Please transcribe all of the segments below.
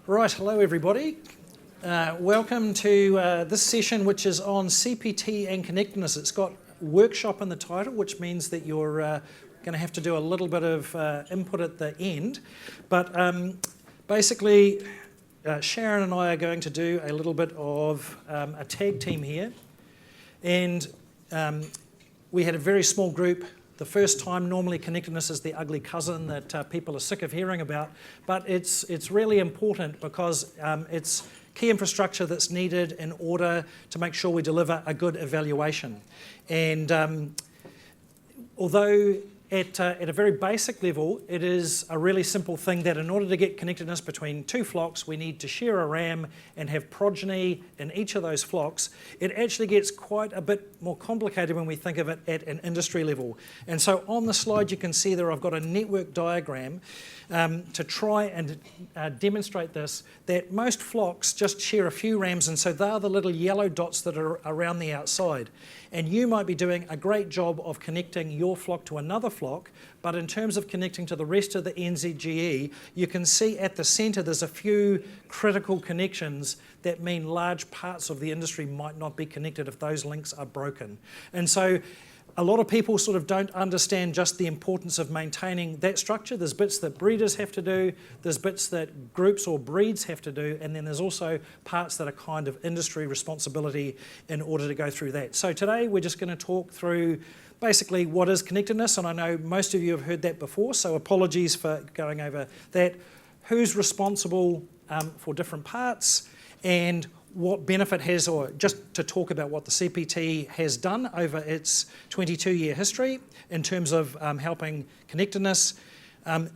Right, hello everybody. Welcome to this session which is on CPT and connectedness. It's got workshop in the title, which means that you're going to have to do a little bit of input at the end. But basically, Sharon and I are going to do a little bit of a tag team here. And we had a very small group the first time. Normally connectedness is the ugly cousin that people are sick of hearing about, but it's really important because it's key infrastructure that's needed in order to make sure we deliver a good evaluation. And although at a very basic level, it is a really simple thing that in order to get connectedness between two flocks, we need to share a ram and have progeny in each of those flocks. It actually gets quite a bit more complicated when we think of it at an industry level. And so on the slide you can see there I've got a network diagram to try and demonstrate this, that most flocks just share a few rams, and so they're the little yellow dots that are around the outside. And you might be doing a great job of connecting your flock to another flock, but in terms of connecting to the rest of the NZGE, you can see at the centre there's a few critical connections that mean large parts of the industry might not be connected if those links are broken. And so a lot of people sort of don't understand just the importance of maintaining that structure. There's bits that breeders have to do, there's bits that groups or breeds have to do, and then there's also parts that are kind of industry responsibility in order to go through that. So today we're just going to talk through basically what is connectedness, and I know most of you have heard that before, so apologies for going over that. Who's responsible for different parts, and what benefit has, or just to talk about what the CPT has done over its 22-year history in terms of helping connectedness.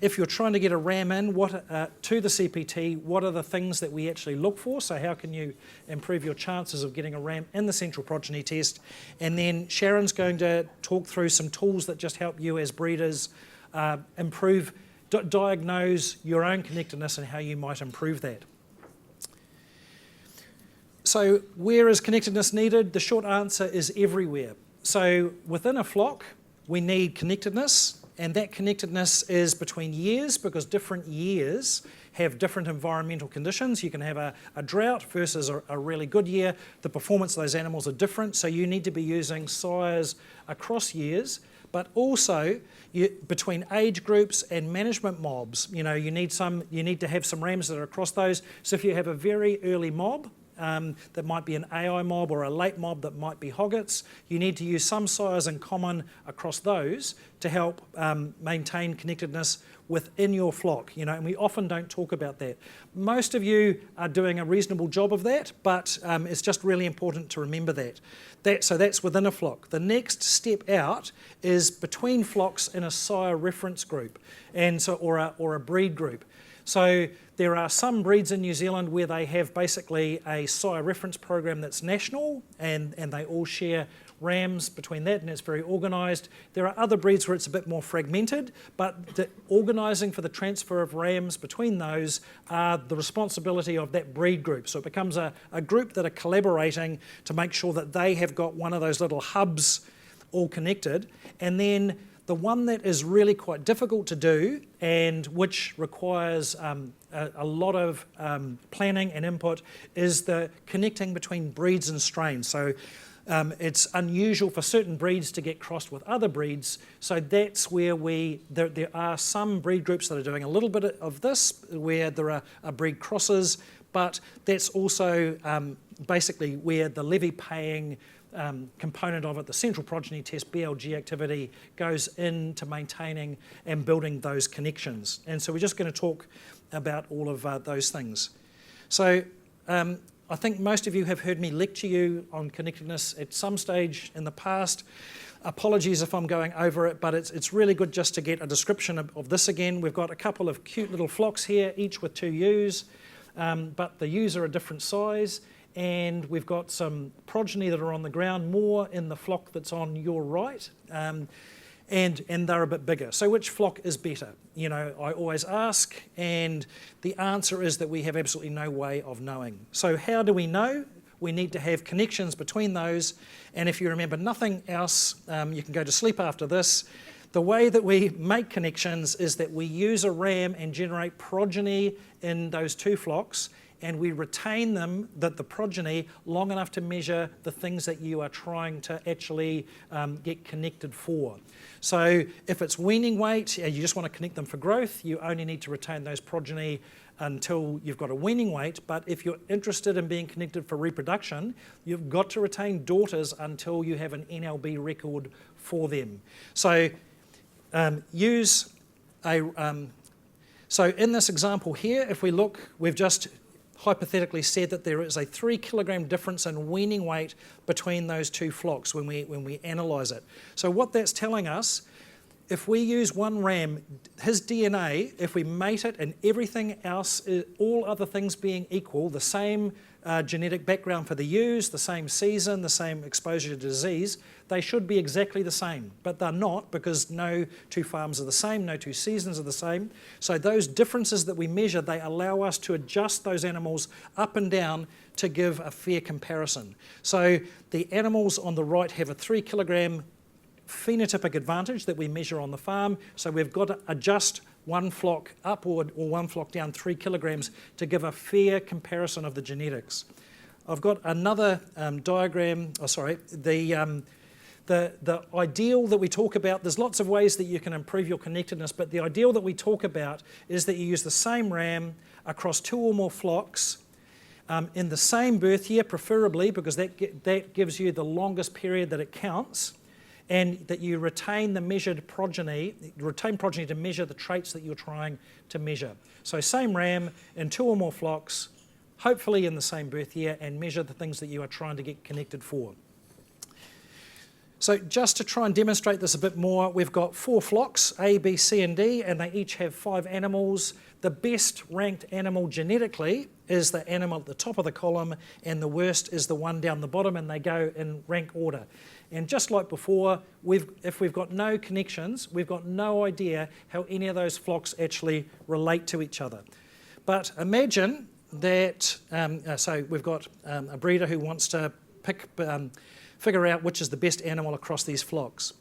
If you're trying to get a ram in to the CPT, what are the things that we actually look for? So how can you improve your chances of getting a ram in the central progeny test? And then Sharon's going to talk through some tools that just help you as breeders improve, diagnose your own connectedness and how you might improve that. So where is connectedness needed? The short answer is everywhere. So within a flock, we need connectedness, and that connectedness is between years because different years have different environmental conditions. You can have a drought versus a really good year. The performance of those animals are different, so you need to be using sires across years, but also between age groups and management mobs. You know, you need to have some rams that are across those. So if you have a very early mob, that might be an AI mob, or a late mob that might be hoggets, you need to use some sires in common across those to help maintain connectedness within your flock, you know, and we often don't talk about that. Most of you are doing a reasonable job of that, but it's just really important to remember that. So that's within a flock. The next step out is between flocks in a sire reference group, and so or a breed group. So there are some breeds in New Zealand where they have basically a sire reference program that's national, and they all share rams between that, and it's very organised. There are other breeds where it's a bit more fragmented, but the organising for the transfer of rams between those are the responsibility of that breed group. So it becomes a group that are collaborating to make sure that they have got one of those little hubs all connected. And then the one that is really quite difficult to do, and which requires a lot of planning and input, is the connecting between breeds and strains. So it's unusual for certain breeds to get crossed with other breeds, so that's where there are some breed groups that are doing a little bit of this, where there are breed crosses, but that's also basically where the levy-paying component of it, the central progeny test, BLG activity, goes into maintaining and building those connections. And so we're just going to talk about all of those things. So I think most of you have heard me lecture you on connectedness at some stage in the past. Apologies if I'm going over it, but it's really good just to get a description of this again. We've got a couple of cute little flocks here, each with 2 ewes, but the ewes are a different size. And we've got some progeny that are on the ground, more in the flock that's on your right, and they're a bit bigger. So which flock is better? You know, I always ask, and the answer is that we have absolutely no way of knowing. So how do we know? We need to have connections between those, and if you remember nothing else, you can go to sleep after this. The way that we make connections is that we use a ram and generate progeny in those two flocks, and we retain them, the progeny, long enough to measure the things that you are trying to actually get connected for. So if it's weaning weight, you just want to connect them for growth, you only need to retain those progeny until you've got a weaning weight. But if you're interested in being connected for reproduction, you've got to retain daughters until you have an NLB record for them. So so in this example here, if we look, we've just hypothetically said that there is a 3 kilogram difference in weaning weight between those two flocks when we analyse it. So what that's telling us, if we use one ram, his DNA, if we mate it and everything else, all other things being equal, the same genetic background for the ewes, the same season, the same exposure to disease, they should be exactly the same. But they're not, because no two farms are the same, no two seasons are the same. So those differences that we measure, they allow us to adjust those animals up and down to give a fair comparison. So the animals on the right have a 3 kilogram phenotypic advantage that we measure on the farm. So we've got to adjust one flock upward or one flock down 3 kilograms to give a fair comparison of the genetics. I've got another diagram, the ideal that we talk about, there's lots of ways that you can improve your connectedness, but the ideal that we talk about is that you use the same ram across 2 or more flocks in the same birth year, preferably, because that gives you the longest period that it counts, and that you retain the measured progeny, to measure the traits that you're trying to measure. So same ram in 2 or more flocks, hopefully in the same birth year, and measure the things that you are trying to get connected for. So just to try and demonstrate this a bit more, we've got 4 flocks, A, B, C and D, and they each have 5 animals. The best ranked animal genetically is the animal at the top of the column, and the worst is the one down the bottom, and they go in rank order. And just like before, if we've got no connections, we've got no idea how any of those flocks actually relate to each other. But imagine that, so we've got a breeder who wants to figure out which is the best animal across these flocks.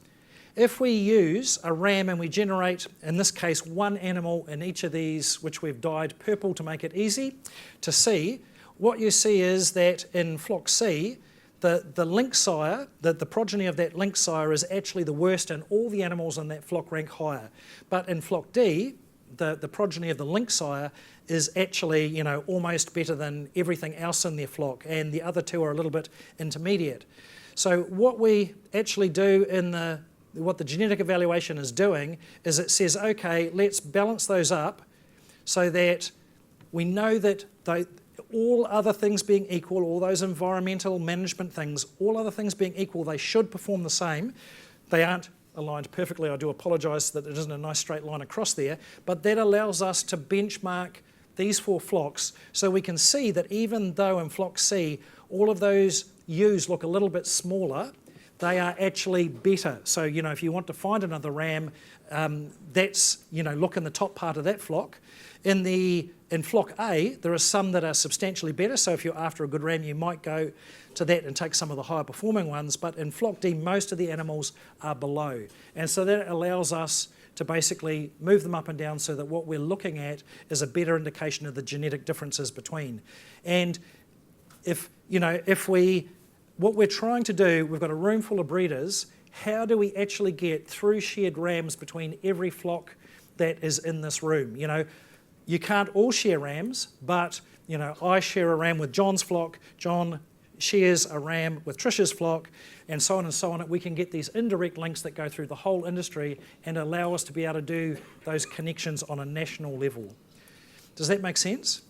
If we use a ram and we generate, in this case, one animal in each of these, which we've dyed purple to make it easy to see, what you see is that in flock C, the link sire, the progeny of that link sire is actually the worst, and all the animals in that flock rank higher. But in flock D, the progeny of the link sire is actually, almost better than everything else in their flock, and the other two are a little bit intermediate. So what we actually do what the genetic evaluation is doing is it says, okay, let's balance those up so that we know that all other things being equal, all those environmental management things, all other things being equal, they should perform the same. They aren't aligned perfectly. I do apologise that it isn't a nice straight line across there, but that allows us to benchmark these 4 flocks so we can see that even though in flock C all of those ewes look a little bit smaller, they are actually better. So, if you want to find another ram, that's, look in the top part of that flock. In flock A, there are some that are substantially better, so if you're after a good ram, you might go to that and take some of the higher performing ones, but in flock D, most of the animals are below. And so that allows us to basically move them up and down so that what we're looking at is a better indication of the genetic differences between. And what we're trying to do, we've got a room full of breeders, how do we actually get through shared rams between every flock that is in this room? You can't all share rams, but I share a ram with John's flock, John shares a ram with Trisha's flock, and so on and so on. We can get these indirect links that go through the whole industry and allow us to be able to do those connections on a national level. Does that make sense?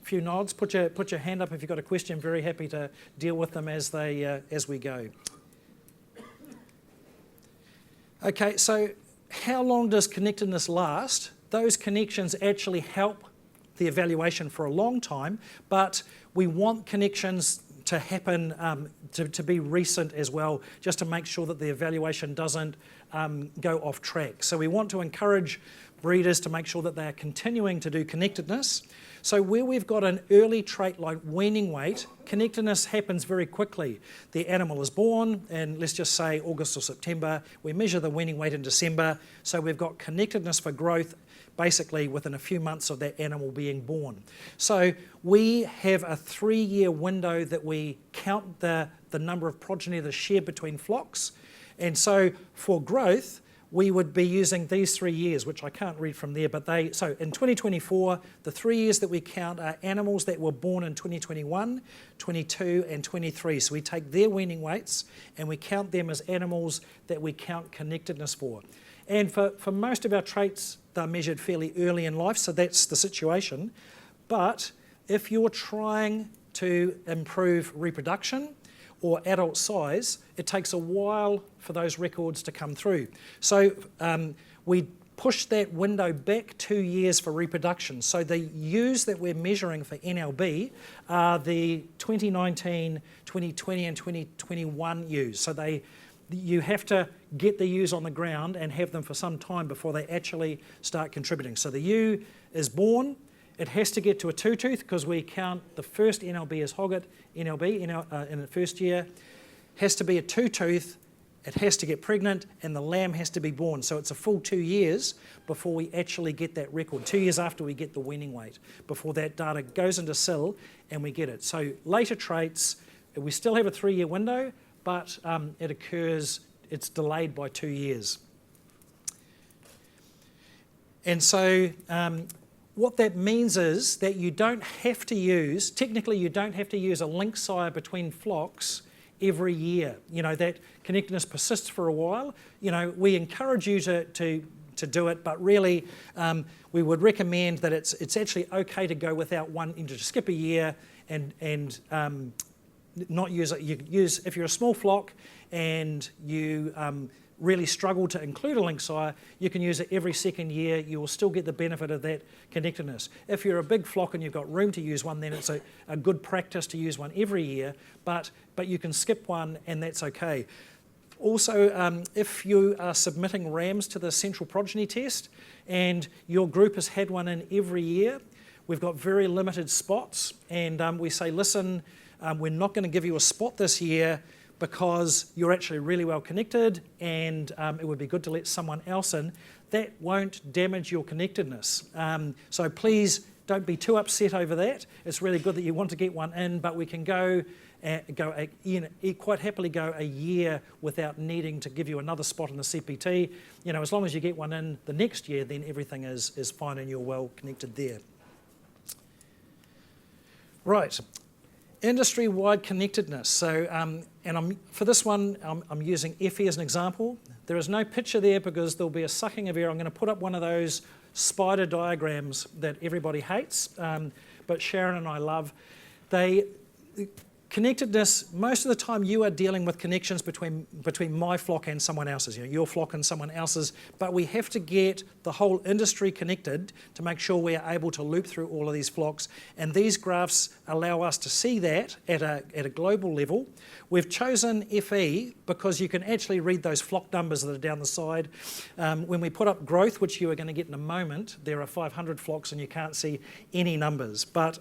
A few nods. Put your hand up if you've got a question. Very happy to deal with them as we go. Okay, so how long does connectedness last? Those connections actually help the evaluation for a long time, but we want connections to happen, to be recent as well, just to make sure that the evaluation doesn't go off track. So we want to encourage breeders to make sure that they are continuing to do connectedness. So where we've got an early trait like weaning weight, connectedness happens very quickly. The animal is born, and let's just say August or September. We measure the weaning weight in December, so we've got connectedness for growth basically within a few months of that animal being born. So we have a 3-year window that we count the number of progeny that are shared between flocks. And so for growth, we would be using these 3 years, which I can't read from there, but so in 2024, the 3 years that we count are animals that were born in 2021, 22, and 23. So we take their weaning weights and we count them as animals that we count connectedness for. And for most of our traits, they're measured fairly early in life, so that's the situation. But if you're trying to improve reproduction or adult size, it takes a while for those records to come through. So we push that window back 2 years for reproduction. So the ewes that we're measuring for NLB are the 2019, 2020 and 2021 ewes. So you have to get the ewes on the ground and have them for some time before they actually start contributing. So the ewe is born, it has to get to a 2-tooth because we count the first NLB as hogget NLB in the first year. Has to be a 2-tooth, it has to get pregnant, and the lamb has to be born. So it's a full 2 years before we actually get that record, 2 years after we get the weaning weight, before that data goes into SIL and we get it. So later traits, we still have a 3-year window, but it's delayed by 2 years. And so what that means is that technically you don't have to use a link sire between flocks every year. That connectedness persists for a while. We encourage you to do it, but really we would recommend that it's actually okay to go without one, to skip a year and not use it. If you're a small flock and you really struggle to include a link sire, you can use it every second year. You will still get the benefit of that connectedness. If you're a big flock and you've got room to use one, then it's a good practice to use one every year, but you can skip one and that's okay. Also, if you are submitting rams to the central progeny test and your group has had one in every year, we've got very limited spots, and we say, listen, we're not going to give you a spot this year because you're actually really well connected and it would be good to let someone else in. That won't damage your connectedness. So please don't be too upset over that. It's really good that you want to get one in, but we can quite happily go a year without needing to give you another spot in the CPT. As long as you get one in the next year, then everything is fine and you're well connected there. Right. Industry-wide connectedness. So, for this one, I'm using FE as an example. There is no picture there because there'll be a sucking of air. I'm going to put up one of those spider diagrams that everybody hates, but Sharon and I love. Connectedness, most of the time you are dealing with connections between my flock and someone else's, your flock and someone else's, but we have to get the whole industry connected to make sure we are able to loop through all of these flocks, and these graphs allow us to see that at a global level. We've chosen FE because you can actually read those flock numbers that are down the side. When we put up growth, which you are going to get in a moment, there are 500 flocks and you can't see any numbers, but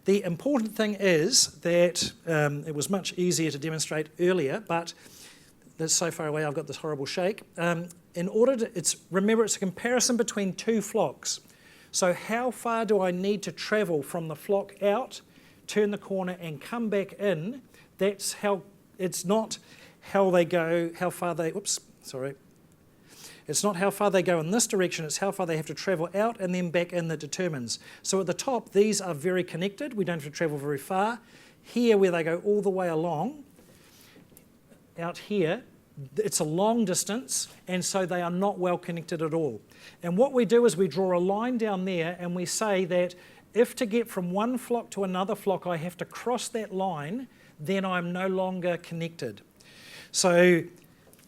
the important thing is that it was much easier to demonstrate earlier, but that's so far away I've got this horrible shake. Remember, it's a comparison between two flocks. So how far do I need to travel from the flock out, turn the corner and come back in? It's not how they go, It's not how far they go in this direction, it's how far they have to travel out and then back in that determines. So at the top, these are very connected. We don't have to travel very far. Here, where they go all the way along, out here, it's a long distance, and so they are not well connected at all. And what we do is we draw a line down there, and we say that if to get from one flock to another flock, I have to cross that line, then I'm no longer connected. So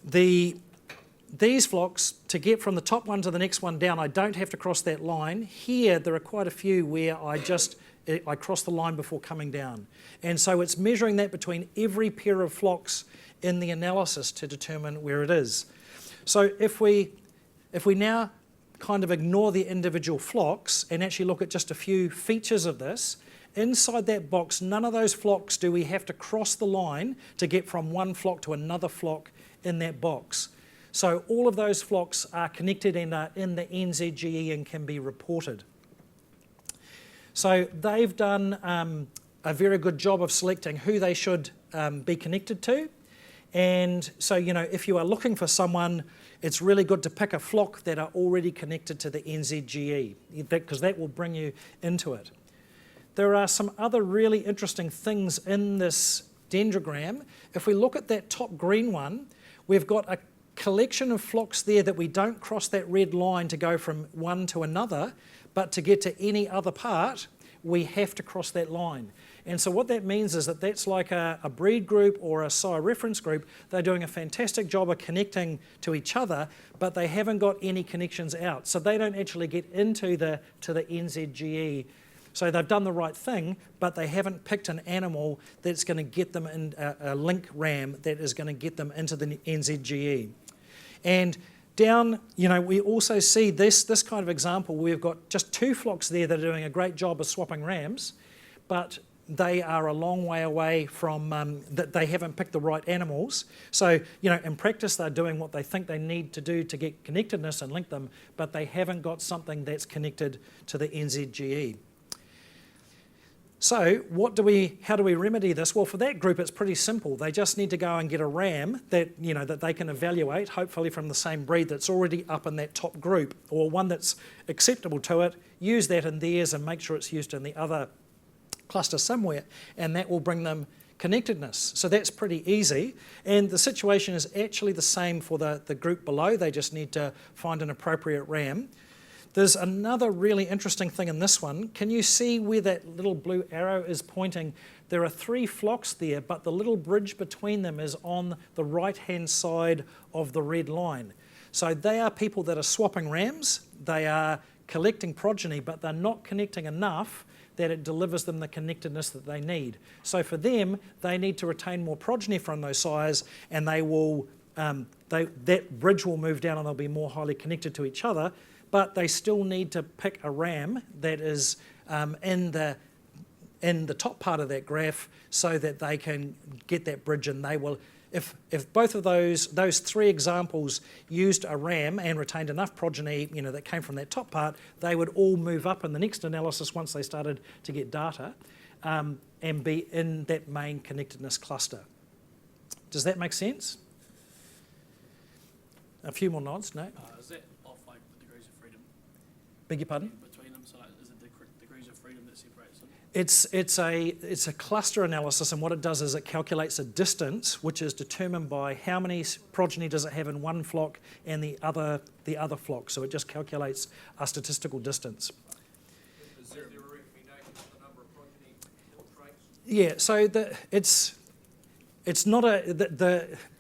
these flocks, to get from the top one to the next one down, I don't have to cross that line. Here, there are quite a few where I cross the line before coming down. And so it's measuring that between every pair of flocks in the analysis to determine where it is. So if we now kind of ignore the individual flocks and actually look at just a few features of this, inside that box, none of those flocks do we have to cross the line to get from one flock to another flock in that box. So all of those flocks are connected and are in the NZGE and can be reported. So they've done a very good job of selecting who they should be connected to. And so, if you are looking for someone, it's really good to pick a flock that are already connected to the NZGE, because that will bring you into it. There are some other really interesting things in this dendrogram. If we look at that top green one, we've got a collection of flocks there that we don't cross that red line to go from one to another, but to get to any other part, we have to cross that line. And so what that means is that that's like a breed group or a sire reference group. They're doing a fantastic job of connecting to each other, but they haven't got any connections out. So they don't actually get into the NZGE. So they've done the right thing, but they haven't picked an animal that's going to get them in a link ram that is going to get them into the NZGE. And down, we also see this kind of example where we've got just 2 flocks there that are doing a great job of swapping rams, but they are a long way away from, that they haven't picked the right animals. So, in practice, they're doing what they think they need to do to get connectedness and link them, but they haven't got something that's connected to the NZGE. So how do we remedy this? Well, for that group, it's pretty simple. They just need to go and get a ram that, that they can evaluate, hopefully from the same breed that's already up in that top group, or one that's acceptable to it, use that in theirs and make sure it's used in the other cluster somewhere, and that will bring them connectedness. So that's pretty easy. And the situation is actually the same for the group below. They just need to find an appropriate ram. There's another really interesting thing in this one. Can you see where that little blue arrow is pointing? There are 3 flocks there, but the little bridge between them is on the right-hand side of the red line. So they are people that are swapping rams. They are collecting progeny, but they're not connecting enough that it delivers them the connectedness that they need. So for them, they need to retain more progeny from those sires, and they will that bridge will move down and they'll be more highly connected to each other, but they still need to pick a ram that is in the top part of that graph so that they can get that bridge, and they will, if both of those 3 examples used a ram and retained enough progeny, that came from that top part, they would all move up in the next analysis once they started to get data and be in that main connectedness cluster. Does that make sense? A few more nods, no? Is that off like the degrees of freedom? Beg your pardon? Between them, so like, is it the degrees of freedom that separates them? It's a cluster analysis, and what it does is it calculates a distance, which is determined by how many progeny does it have in one flock and the other flock. So it just calculates a statistical distance. Is there a recommendation for the number of progeny or traits? Yeah, so it's not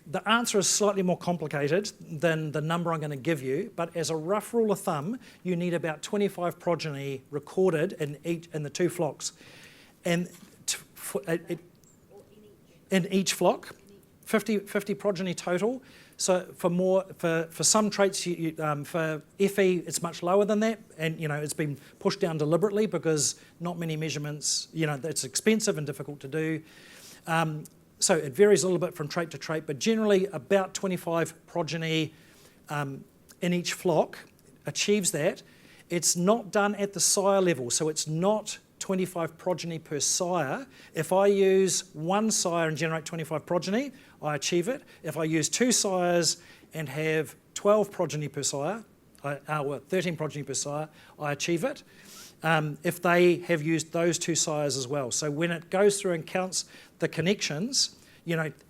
the answer is slightly more complicated than the number I'm going to give you, but as a rough rule of thumb, you need about 25 progeny recorded in the 2 flocks, and in each flock, 50 progeny total. So for some traits, for FE, it's much lower than that, and it's been pushed down deliberately because not many measurements. It's expensive and difficult to do. So it varies a little bit from trait to trait, but generally about 25 progeny in each flock achieves that. It's not done at the sire level, so it's not 25 progeny per sire. If I use 1 sire and generate 25 progeny, I achieve it. If I use 2 sires and have 12 progeny per sire, 13 progeny per sire, I achieve it. If they have used those 2 sires as well. So when it goes through and counts the connections,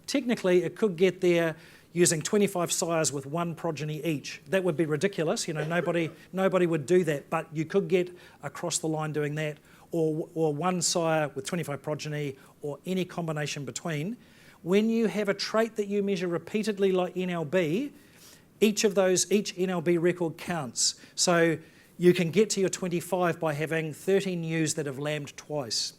technically it could get there using 25 sires with 1 progeny each. That would be ridiculous. Nobody would do that, but you could get across the line doing that, or 1 sire with 25 progeny, or any combination between. When you have a trait that you measure repeatedly like NLB, each NLB record counts. So you can get to your 25 by having 13 ewes that have lambed twice.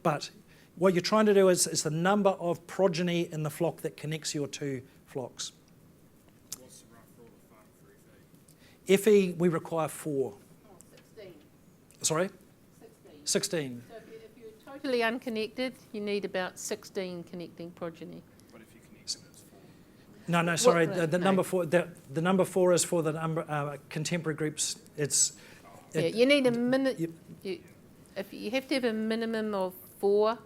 But what you're trying to do is the number of progeny in the flock that connects your 2 flocks. What's the rough rule of thumb for FE? FE, we require 4. 16. Sorry? 16. 16. So if you're totally unconnected, you need about 16 connecting progeny. What if you connect them as 4? No, sorry. What- The no. number four. The number four is for the number contemporary groups. Yeah, you need a minute. Yep. You have to have a minimum of 4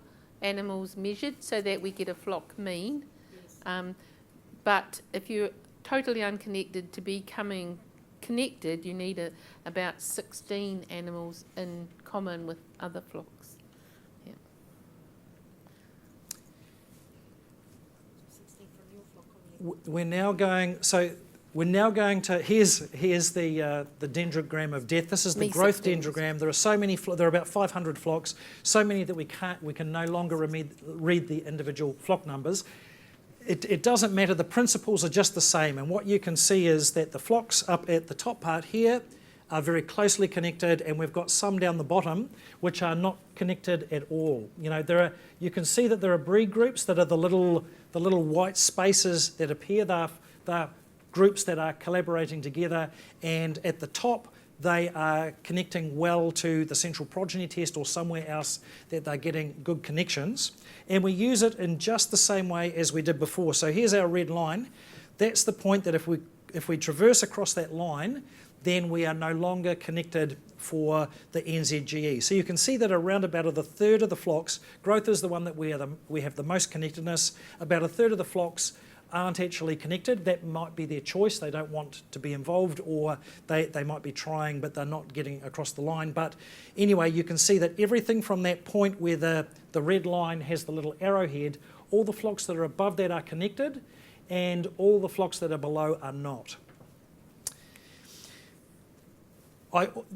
animals measured so that we get a flock mean. But if you're totally unconnected, to becoming connected, you need about 16 animals in common with other flocks. Yeah. We're now going. So we're now going to. Here's the dendrogram of death. This is the growth Me16. dendrogram. There are so many. There are about 500 flocks. So many that we can no longer read the individual flock numbers. It doesn't matter. The principles are just the same. And what you can see is that the flocks up at the top part here are very closely connected, and we've got some down the bottom which are not connected at all. You know, you can see that there are breed groups that are the little white spaces that appear. They're groups that are collaborating together, and at the top they are connecting well to the central progeny test or somewhere else that they're getting good connections. And we use it in just the same way as we did before. So here's our red line. That's the point that if we traverse across that line, then we are no longer connected for the NZGE. So you can see that around about a third of the flocks, growth is the one that we have the most connectedness. About a third of the flocks aren't actually connected. That might be their choice. They don't want to be involved, or they might be trying but they're not getting across the line. But anyway, you can see that everything from that point where the red line has the little arrowhead, all the flocks that are above that are connected, and all the flocks that are below are not.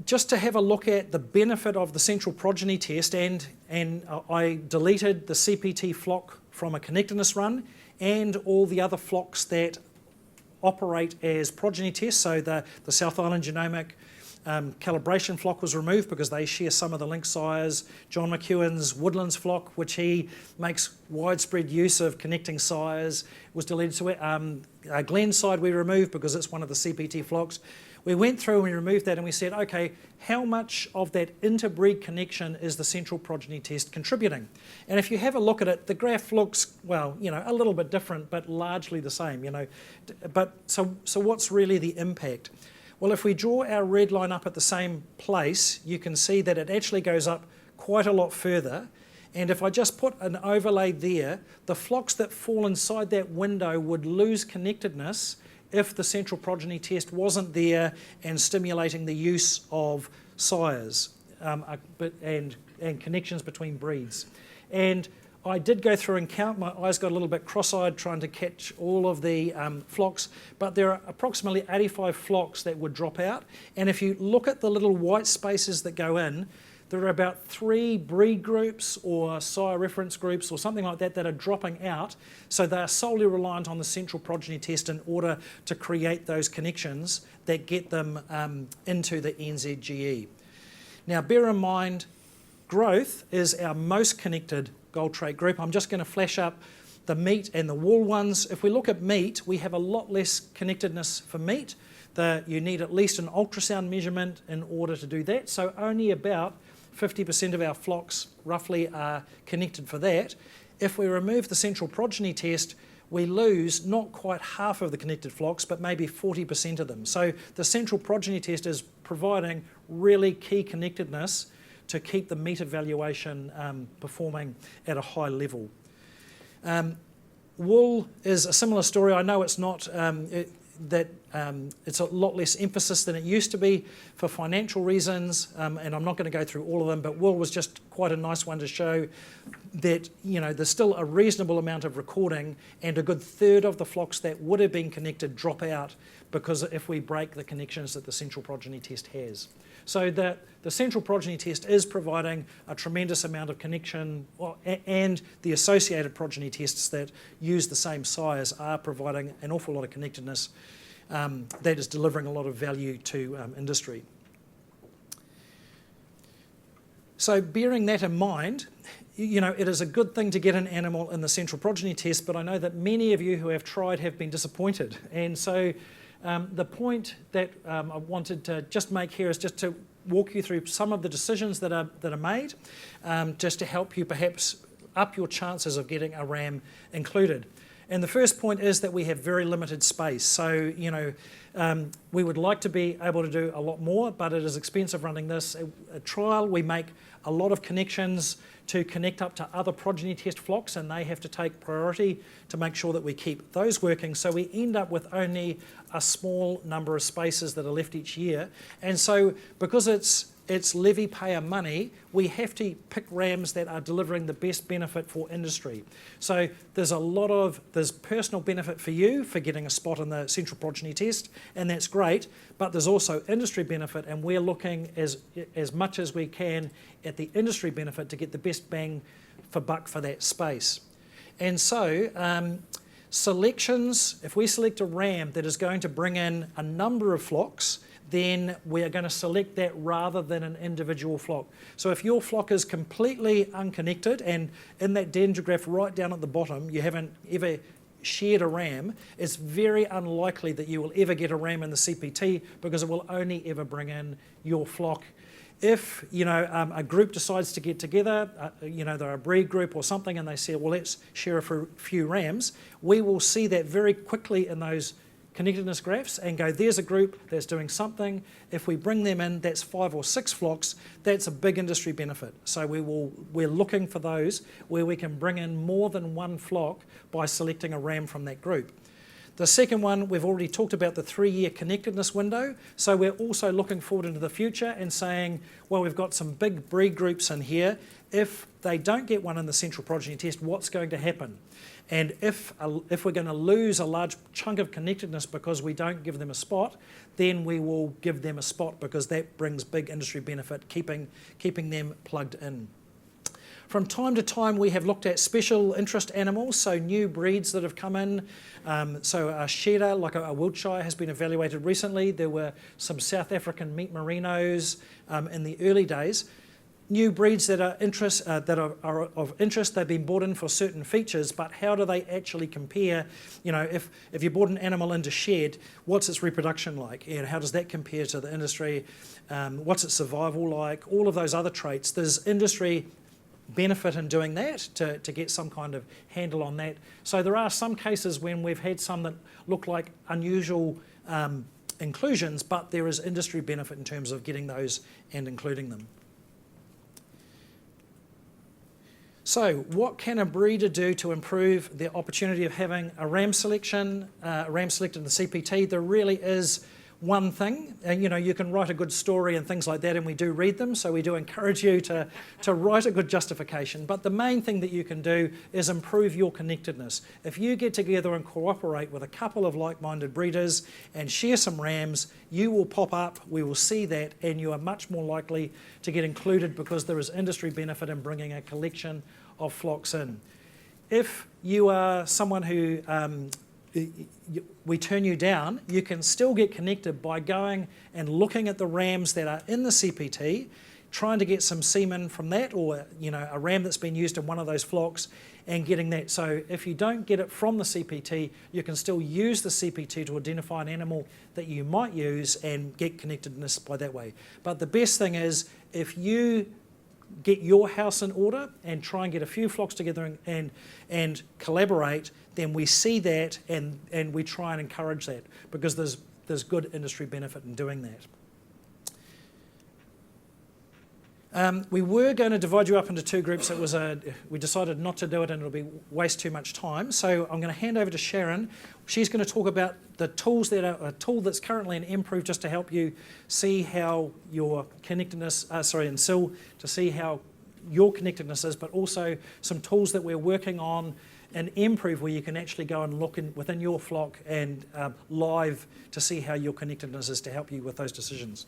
Just to have a look at the benefit of the central progeny test, and I deleted the CPT flock from a connectedness run and all the other flocks that operate as progeny tests. So the South Island Genomic calibration flock was removed because they share some of the link sires. John McEwen's Woodlands flock, which he makes widespread use of connecting sires, was deleted. So Glen's side we removed because it's one of the CPT flocks. We went through and we removed that and we said, okay, how much of that interbreed connection is the central progeny test contributing? And if you have a look at it, the graph looks, well, you know, a little bit different, but largely the same, you know. But so what's really the impact? Well, if we draw our red line up at the same place, you can see that it actually goes up quite a lot further. And if I just put an overlay there, the flocks that fall inside that window would lose connectedness if the central progeny test wasn't there and stimulating the use of sires and connections between breeds. And I did go through and count. My eyes got a little bit cross-eyed trying to catch all of the flocks, but there are approximately 85 flocks that would drop out. And if you look at the little white spaces that go in, there are about 3 breed groups or sire reference groups or something like that that are dropping out. So they are solely reliant on the central progeny test in order to create those connections that get them into the NZGE. Now bear in mind, growth is our most connected gold trait group. I'm just going to flash up the meat and the wool ones. If we look at meat, we have a lot less connectedness for meat. You need at least an ultrasound measurement in order to do that. So only about 50% of our flocks roughly are connected for that. If we remove the central progeny test, we lose not quite half of the connected flocks, but maybe 40% of them. So the central progeny test is providing really key connectedness to keep the meat evaluation performing at a high level. Wool is a similar story. I know it's not it's a lot less emphasis than it used to be for financial reasons, and I'm not going to go through all of them, but wool was just quite a nice one to show that, you know, there's still a reasonable amount of recording, and a good third of the flocks that would have been connected drop out because if we break the connections that the central progeny test has. So the central progeny test is providing a tremendous amount of connection, and the associated progeny tests that use the same sires are providing an awful lot of connectedness that is delivering a lot of value to industry. So bearing that in mind, you know, it is a good thing to get an animal in the central progeny test, but I know that many of you who have tried have been disappointed. And so the point that I wanted to just make here is just to walk you through some of the decisions that are made, just to help you perhaps up your chances of getting a ram included. And the first point is that we have very limited space. So, we would like to be able to do a lot more, but it is expensive running this. A trial, we make a lot of connections to connect up to other progeny test flocks, and they have to take priority to make sure that we keep those working. So we end up with only a small number of spaces that are left each year. And so because it's levy payer money, we have to pick rams that are delivering the best benefit for industry. So there's personal benefit for you for getting a spot in the central progeny test, and that's great, but there's also industry benefit, and we're looking as much as we can at the industry benefit to get the best bang for buck for that space. And so selections, if we select a ram that is going to bring in a number of flocks, then we are going to select that rather than an individual flock. So if your flock is completely unconnected, and in that dendrograph right down at the bottom, you haven't ever shared a ram, it's very unlikely that you will ever get a ram in the CPT because it will only ever bring in your flock. If a group decides to get together, they're a breed group or something, and they say, well, let's share a few rams, we will see that very quickly in those connectedness graphs and go, there's a group that's doing something. If we bring them in, that's 5 or 6 flocks, that's a big industry benefit. So we're looking for those where we can bring in more than one flock by selecting a ram from that group. The second one, we've already talked about the 3-year connectedness window. So we're also looking forward into the future and saying, well, we've got some big breed groups in here. If they don't get one in the central progeny test, what's going to happen? And if we're going to lose a large chunk of connectedness because we don't give them a spot, then we will give them a spot because that brings big industry benefit, keeping them plugged in. From time to time, we have looked at special interest animals, so new breeds that have come in. So a shedder, like a Wiltshire, has been evaluated recently. There were some South African meat merinos in the early days. New breeds that are of interest, they've been brought in for certain features, but how do they actually compare? If you brought an animal into shed, what's its reproduction like? And how does that compare to the industry? What's its survival like? All of those other traits. There's industry benefit in doing that to get some kind of handle on that. So there are some cases when we've had some that look like unusual inclusions, but there is industry benefit in terms of getting those and including them. So what can a breeder do to improve the opportunity of having a ram selection, a ram selected in the CPT? There really is one thing, and you can write a good story and things like that, and we do read them, so we do encourage you to write a good justification. But the main thing that you can do is improve your connectedness. If you get together and cooperate with a couple of like-minded breeders and share some rams, you will pop up, we will see that, and you are much more likely to get included because there is industry benefit in bringing a collection of flocks in. If you are someone who we turn you down, you can still get connected by going and looking at the rams that are in the CPT, trying to get some semen from that, or a ram that's been used in one of those flocks and getting that. So if you don't get it from the CPT, you can still use the CPT to identify an animal that you might use and get connectedness by that way. But the best thing is if you get your house in order and try and get a few flocks together and collaborate, then we see that and we try and encourage that because there's good industry benefit in doing that. We were going to divide you up into 2 groups. We decided not to do it and it'll waste too much time. So I'm going to hand over to Sharon. She's going to talk about the tools that are a tool that's currently in Improve just to help you see how your connectedness, and SIL to see how your connectedness is, but also some tools that we're working on in Improve where you can actually go and look within your flock and live to see how your connectedness is to help you with those decisions.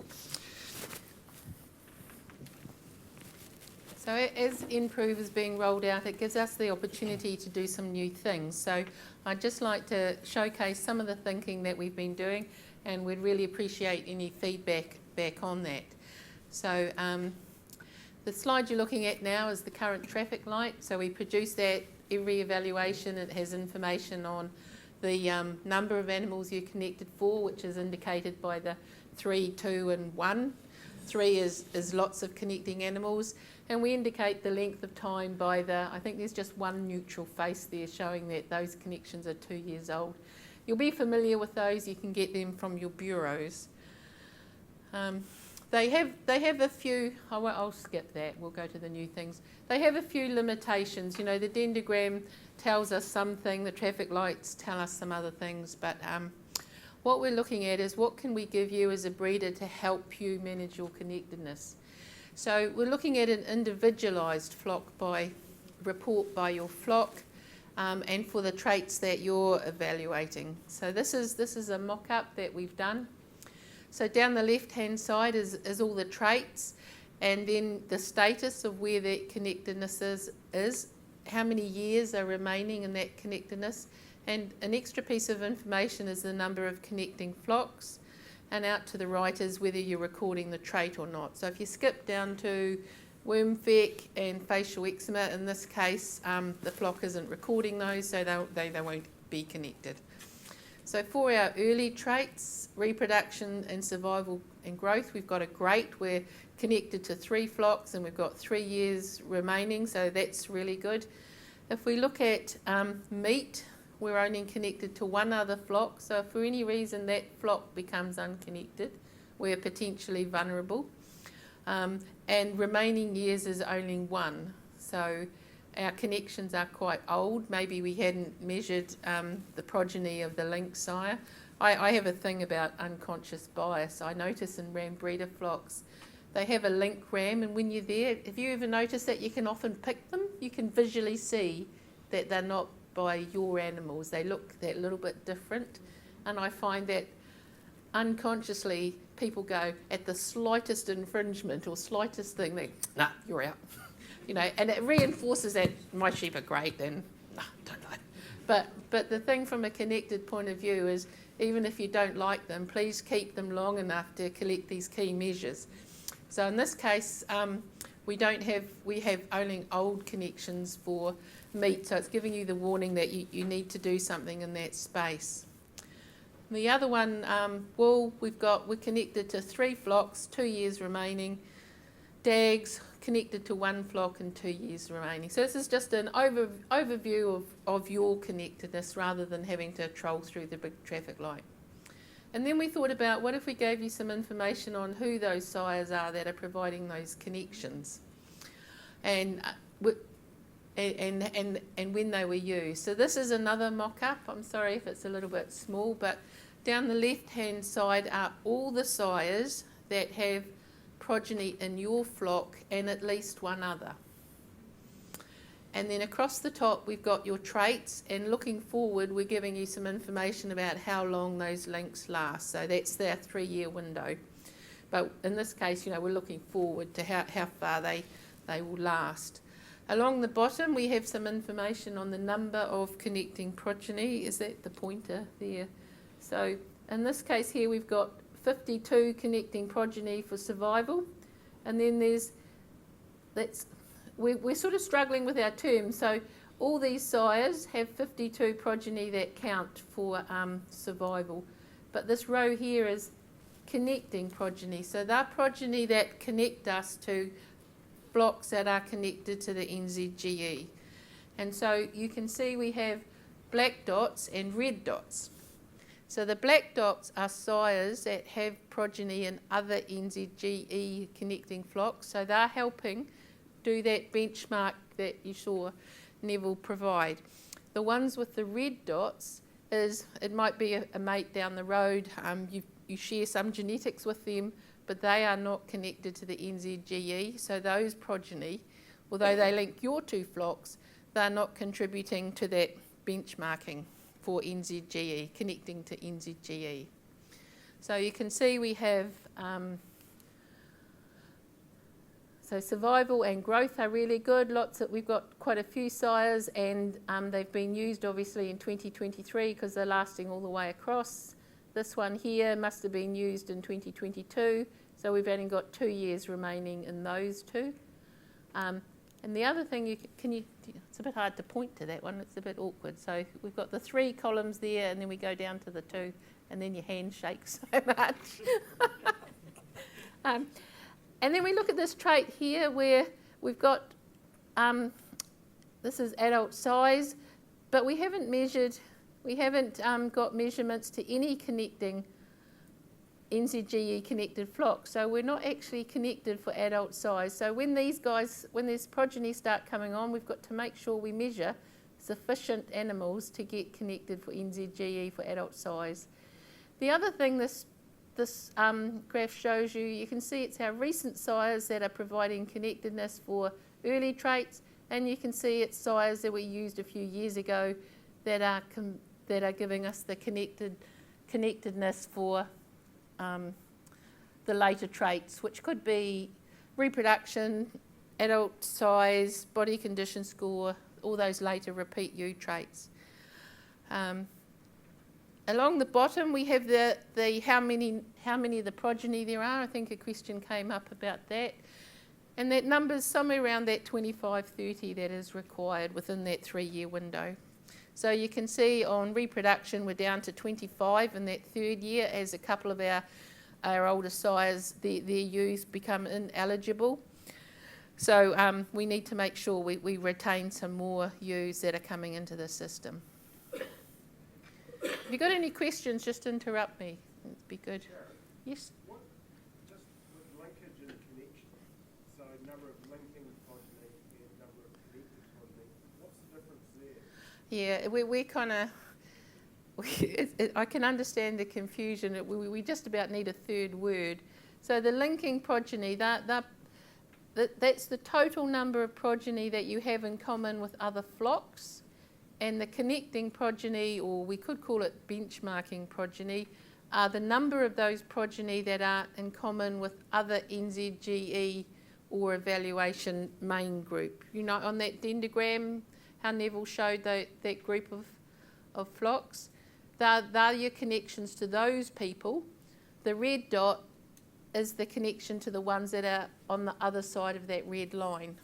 So as Improve is being rolled out, it gives us the opportunity to do some new things. So I'd just like to showcase some of the thinking that we've been doing, and we'd really appreciate any feedback back on that. So the slide you're looking at now is the current traffic light. So we produce that every evaluation. It has information on the number of animals you're connected for, which is indicated by the 3, 2 and 1. 3 is lots of connecting animals, and we indicate the length of time by I think there's just one neutral face there showing that those connections are 2 years old. You'll be familiar with those, you can get them from your bureaus. They have a few, I'll skip that, we'll go to the new things. They have a few limitations. You know, the dendrogram tells us something, the traffic lights tell us some other things, but what we're looking at is what can we give you as a breeder to help you manage your connectedness. So we're looking at an individualised flock report by your flock, and for the traits that you're evaluating. So this is a mock-up that we've done. So down the left-hand side is all the traits, and then the status of where that connectedness is, how many years are remaining in that connectedness, and an extra piece of information is the number of connecting flocks, and out to the right is whether you're recording the trait or not. So if you skip down to worm feck and facial eczema, in this case the flock isn't recording those, so they won't be connected. So for our early traits, reproduction and survival and growth, we've got a great. We're connected to 3 flocks and we've got 3 years remaining, so that's really good. If we look at meat, we're only connected to 1 other flock, so if for any reason that flock becomes unconnected, we're potentially vulnerable. And remaining years is only 1, so our connections are quite old. Maybe we hadn't measured the progeny of the lynx sire. I have a thing about unconscious bias. I notice in ram breeder flocks, they have a link ram, and when you're there, have you ever noticed that you can often pick them? You can visually see that they're not by your animals. They look that little bit different, and I find that unconsciously people go at the slightest infringement or slightest thing, they, nah, you're out. You know, and it reinforces that my sheep are great, then don't like. But the thing from a connected point of view is, even if you don't like them, please keep them long enough to collect these key measures. So in this case, we have only old connections for meat, so it's giving you the warning that you need to do something in that space. The other one, wool, we're connected to 3 flocks, 2 years remaining. Dags, connected to 1 flock and 2 years remaining. So this is just an overview of your connectedness rather than having to troll through the big traffic light. And then we thought about, what if we gave you some information on who those sires are that are providing those connections, and when they were used. So this is another mock-up. I'm sorry if it's a little bit small, but down the left-hand side are all the sires that have progeny in your flock and at least 1 other. And then across the top we've got your traits, and looking forward we're giving you some information about how long those links last. So that's their 3-year window. But in this case, you know, we're looking forward to how far they will last. Along the bottom we have some information on the number of connecting progeny. Is that the pointer there? So in this case here we've got 52 connecting progeny for survival, and then we're sort of struggling with our terms. So all these sires have 52 progeny that count for survival, but this row here is connecting progeny. So they're progeny that connect us to flocks that are connected to the NZGE. And so you can see we have black dots and red dots. So the black dots are sires that have progeny in other NZGE connecting flocks, so they're helping do that benchmark that you saw Neville provide. The ones with the red dots it might be a mate down the road, you share some genetics with them, but they are not connected to the NZGE, so those progeny, although they link your 2 flocks, they're not contributing to that benchmarking for NZGE, connecting to NZGE. So you can see we have, so survival and growth are really good. We've got quite a few sires, and they've been used obviously in 2023 because they're lasting all the way across. This one here must have been used in 2022, so we've only got 2 years remaining in those 2. And the other thing, it's a bit hard to point to that one, it's a bit awkward. So we've got the 3 columns there, and then we go down to the 2, and then your hand shakes so much. And then we look at this trait here where we've got, this is adult size, but we haven't got measurements to any connecting NZGE connected flocks. So we're not actually connected for adult size. So when these progeny start coming on, we've got to make sure we measure sufficient animals to get connected for NZGE for adult size. The other thing this graph shows you, you can see it's our recent sires that are providing connectedness for early traits, and you can see it's sires that we used a few years ago that are giving us the connectedness for the later traits, which could be reproduction, adult size, body condition score, all those later repeat U traits. Along the bottom we have the how many of the progeny there are. I think a question came up about that. And that number's somewhere around that 25-30 that is required within that 3-year window. So you can see on reproduction we're down to 25 in that 3rd year as a couple of our older sires, their ewes become ineligible. So we need to make sure we retain some more ewes that are coming into the system. If you've got any questions, just interrupt me. It'd be good. Sharon, Yes? what, just with linkage and connection, so number of linking progeny and number of connected progeny, what's the difference there? Yeah, we're kind of... I can understand the confusion. We just about need a third word. So the linking progeny, that's the total number of progeny that you have in common with other flocks. And the connecting progeny, or we could call it benchmarking progeny, are the number of those progeny that are in common with other NZGE or evaluation main group. You know, on that dendrogram, how Neville showed that group of flocks, they're your connections to those people. The red dot is the connection to the ones that are on the other side of that red line.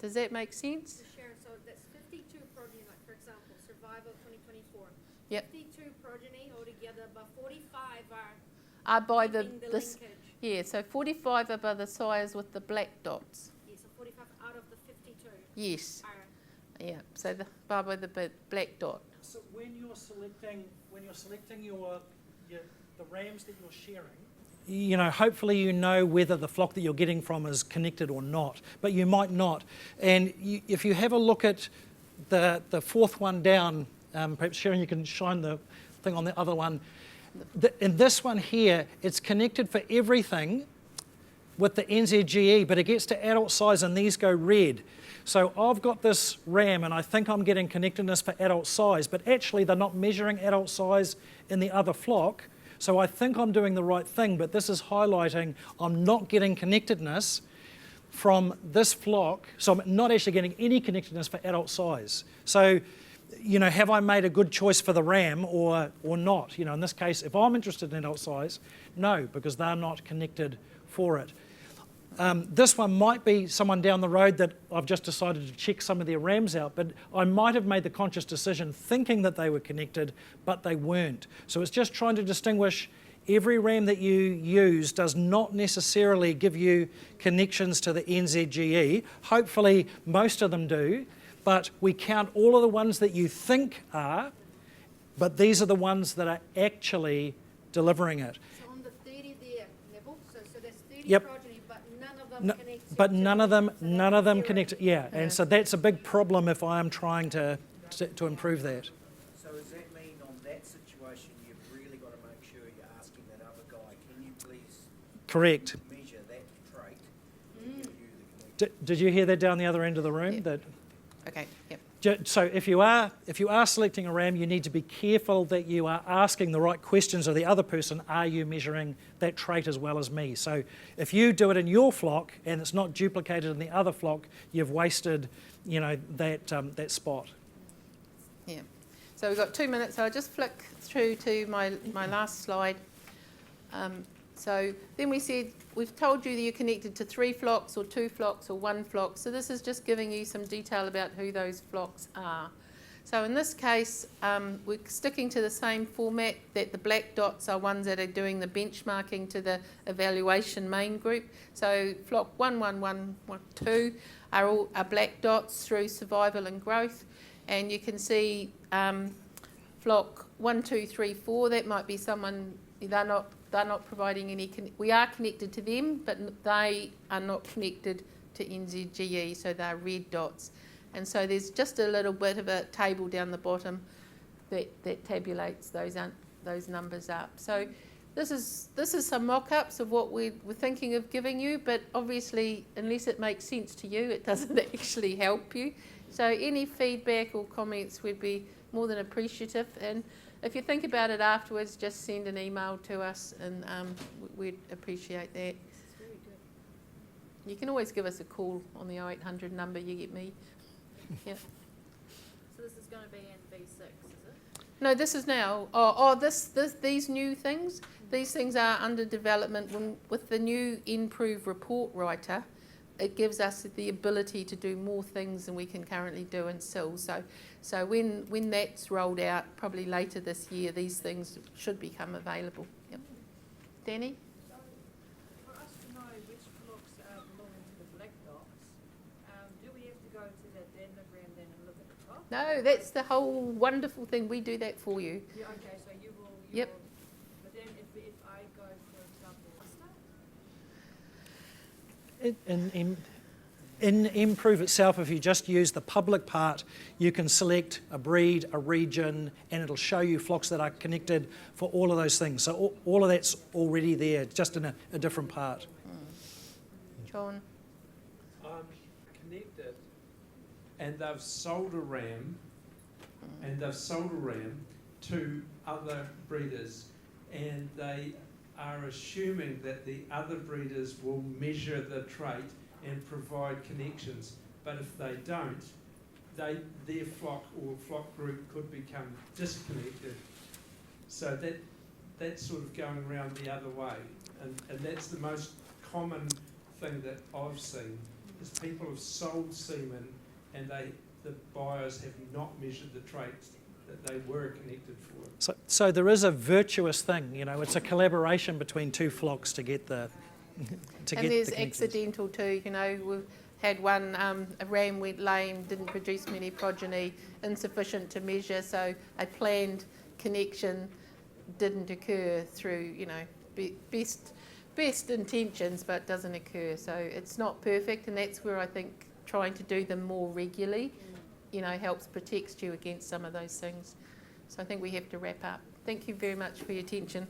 Does that make sense? So Sharon, so that's 52 progeny, like for example, survival 2024. Yep. 52 progeny altogether, but 45 Are by keeping the this, linkage. yeah, so 45 are by the sires with the black dots. Yeah, so 45 out of the 52 Yes, are. yeah, so the by the black dot. So when you're selecting the rams that you're sharing, you know, hopefully you know whether the flock that you're getting from is connected or not, but you might not. And if you have a look at the 4th one down, perhaps Sharon, you can shine the thing on the other one. In this one here, it's connected for everything with the NZGE, but it gets to adult size and these go red. So I've got this ram and I think I'm getting connectedness for adult size, but actually they're not measuring adult size in the other flock. So I think I'm doing the right thing, but this is highlighting I'm not getting connectedness from this flock, so I'm not actually getting any connectedness for adult size. So, you know, have I made a good choice for the ram or not? You know, in this case, if I'm interested in adult size, no, because they're not connected for it. This one might be someone down the road that I've just decided to check some of their rams out, but I might have made the conscious decision thinking that they were connected, but they weren't. So it's just trying to distinguish every ram that you use does not necessarily give you connections to the NZGE. Hopefully most of them do, but we count all of the ones that you think are, but these are the ones that are actually delivering it. So on the 30 there, Neville, so there's 30 Yep. progeny, but none of them connect. But none of them zero. connect. Yeah, and so that's a big problem if I am trying to improve that. So does that mean on that situation you've really got to make sure you're asking that other guy, can you please Correct. measure that trait and give you the connection? Did you hear that down the other end of the room? Yeah. That Okay, yep. so if you are selecting a ram, you need to be careful that you are asking the right questions of the other person. Are you measuring that trait as well as me? So if you do it in your flock and it's not duplicated in the other flock, you've wasted, you know, that spot. Yeah. So we've got 2 minutes, so I'll just flick through to my last slide. So then we said, we've told you that you're connected to 3 flocks or 2 flocks or 1 flock. So this is just giving you some detail about who those flocks are. So in this case, we're sticking to the same format, that the black dots are ones that are doing the benchmarking to the evaluation main group. So flock 1, 1, 1, 1, 2 are black dots through survival and growth. And you can see flock 1, 2, 3, 4, that might be someone, they're not providing any, we are connected to them, but they are not connected to NZGE, so they're red dots. And so there's just a little bit of a table down the bottom that tabulates those numbers up. So this is some mock-ups of what we're thinking of giving you, but obviously, unless it makes sense to you, it doesn't actually help you. So any feedback or comments would be more than appreciative. And if you think about it afterwards, just send an email to us, and we'd appreciate that. You can always give us a call on the 0800 number, you get me. Yeah. So this is going to be in B6, is it? No, this is now. These new things. These things are under development. With the new improved report writer, it gives us the ability to do more things than we can currently do in SIL. So when that's rolled out, probably later this year, these things should become available. Yep. Danny? So for us to know which flocks belong into the black dots, do we have to go to that dendrogram then and look at the top? No, that's the whole wonderful thing. We do that for you. Yeah, okay, so you will. Yep. But then if I go, for example, In Improve itself, if you just use the public part, you can select a breed, a region, and it'll show you flocks that are connected for all of those things. So all of that's already there, just in a different part. John? Connected, and they've sold a ram, to other breeders, and they are assuming that the other breeders will measure the trait and provide connections. But if they don't, their flock or flock group could become disconnected. So that's sort of going around the other way, and that's the most common thing that I've seen, is people have sold semen and the buyers have not measured the traits that they were connected for. So there is a virtuous thing, it's a collaboration between two flocks to get the And there's accidental too, we've had one, a ram went lame, didn't produce many progeny, insufficient to measure, so a planned connection didn't occur through, best intentions, but doesn't occur. So it's not perfect, and that's where I think trying to do them more regularly, helps protect you against some of those things. So I think we have to wrap up. Thank you very much for your attention.